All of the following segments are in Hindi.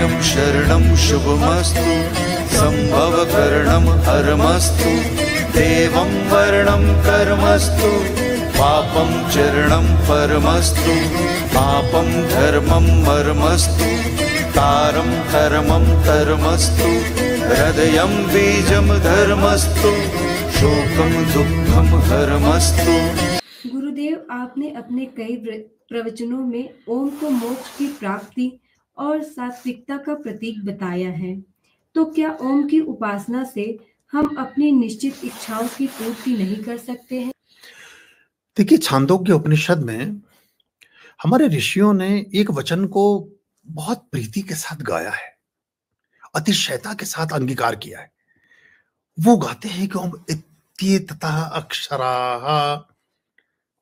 अभयं शरणं शुभमस्तु, संभवकरणं हरमस्तु, देवं वर्णं कर्मस्तु, पापं चरणं परमस्तु, पापं धर्मं मर्मस्तु, तारं धर्मं धर्मस्तु, हृदयं बीजं धर्मस्तु, शोकं दुःखं हरमस्तु। गुरुदेव, आपने अपने कई प्रवचनों में ओम को मोक्ष की प्राप्ति और सात्विकता का प्रतीक बताया है, तो क्या ओम की उपासना से हम अपनी निश्चित इच्छाओं की पूर्ति नहीं कर सकते हैं? देखिए, छांदोग्य उपनिषद में हमारे ऋषियों ने एक वचन को बहुत प्रीति के साथ गाया है, अतिशयता के साथ अंगीकार किया है। वो गाते हैं कि ओम इत्येततः अक्षराः,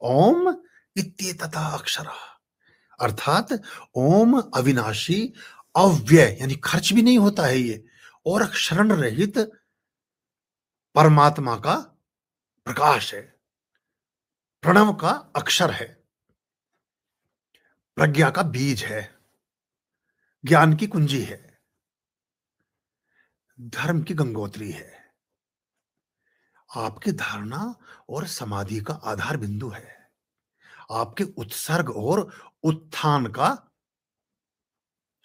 ओम इत्येततः अक्षराः, अर्थात ओम अविनाशी, अव्यय यानी खर्च भी नहीं होता है ये, और क्षरण रहित परमात्मा का प्रकाश है, प्रणव का अक्षर है, प्रज्ञा का बीज है, ज्ञान की कुंजी है, धर्म की गंगोत्री है, आपकी धारणा और समाधि का आधार बिंदु है, आपके उत्सर्ग और उत्थान का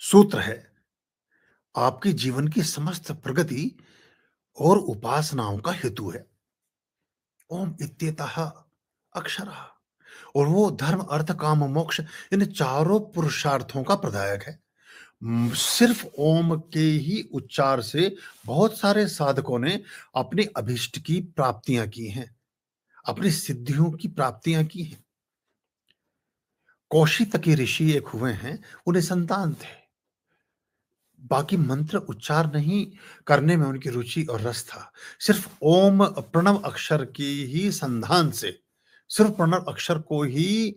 सूत्र है, आपके जीवन की समस्त प्रगति और उपासनाओं का हेतु है। ओम इत्येतः अक्षरः, और वो धर्म अर्थ काम मोक्ष इन चारों पुरुषार्थों का प्रदायक है। सिर्फ ओम के ही उच्चार से बहुत सारे साधकों ने अपनी अभिष्ट की प्राप्तियां की हैं, अपनी सिद्धियों की प्राप्तियां की हैं। कौशितकी ऋषि एक हुए हैं, उन्हें संतान थे, बाकी मंत्र उच्चार नहीं करने में उनकी रुचि और रस था। सिर्फ ओम प्रणव अक्षर की ही संधान से, सिर्फ प्रणव अक्षर को ही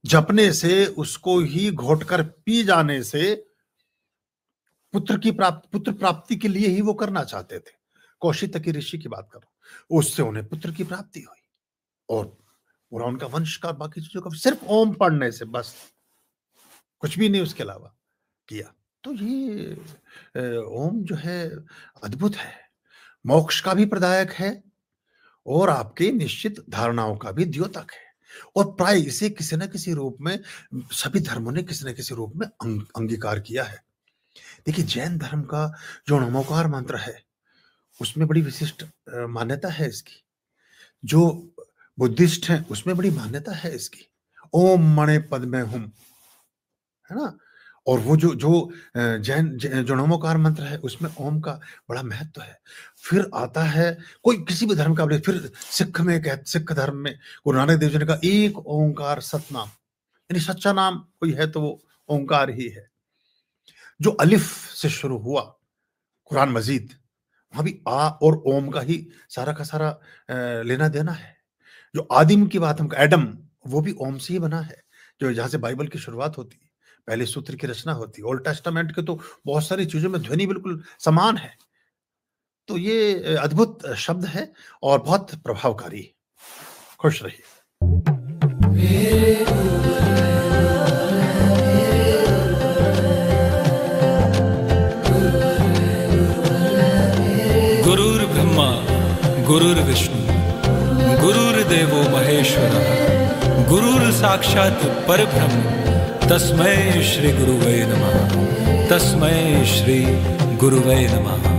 जपने से, उसको ही घोटकर पी जाने से पुत्र प्राप्ति के लिए ही वो करना चाहते थे। कौशितकी ऋषि की बात कर रहा हूं, उससे उन्हें पुत्र की प्राप्ति हुई और पूरा उनका वंश का बाकी चीजों का सिर्फ ओम पढ़ने से, बस कुछ भी नहीं उसके अलावा किया। तो ये ओम जो है अद्भुत है, मोक्ष का भी प्रदायक है और आपके निश्चित धारणाओं का भी द्योतक है, और प्राय इसे किसी न किसी रूप में सभी धर्मों ने किसी न किसी रूप में अंगीकार किया है। देखिए, जैन धर्म का जो नमोकार मंत्र है उसमें बड़ी विशिष्ट मान्यता है इसकी, जो बुद्धिस्ट हैं उसमें बड़ी मान्यता है इसकी, ओम मणे पद्मे हुम, है ना। और वो जो जैन जो नमोकार मंत्र है उसमें ओम का बड़ा महत्व है। फिर आता है कोई किसी भी धर्म का, फिर सिख धर्म में गुरु नानक देव जी ने कहा एक ओंकार सतनाम, यानी सच्चा नाम कोई है तो वो ओंकार ही है। जो अलिफ से शुरू हुआ कुरान मजीद, वहां भी आ और ओम का ही सारा का सारा लेना देना है। जो आदिम की बात हम एडम, वो भी ओम से ही बना है, जो जहां से बाइबल की शुरुआत होती है, पहले सूत्र की रचना होती है। ओल्ड टेस्टामेंट के तो बहुत सारी चीजों में ध्वनि बिल्कुल समान है। तो ये अद्भुत शब्द है और बहुत प्रभावकारी। खुश रहिए। गुरुर्ब्रह्मा गुरुर्विष्णु गुरुर्देवो महेश्वरः, गुरुर्साक्षात् परब्रह्म तस्मै श्री गुरुवे नमः, तस्मै श्री गुरुवे नमः।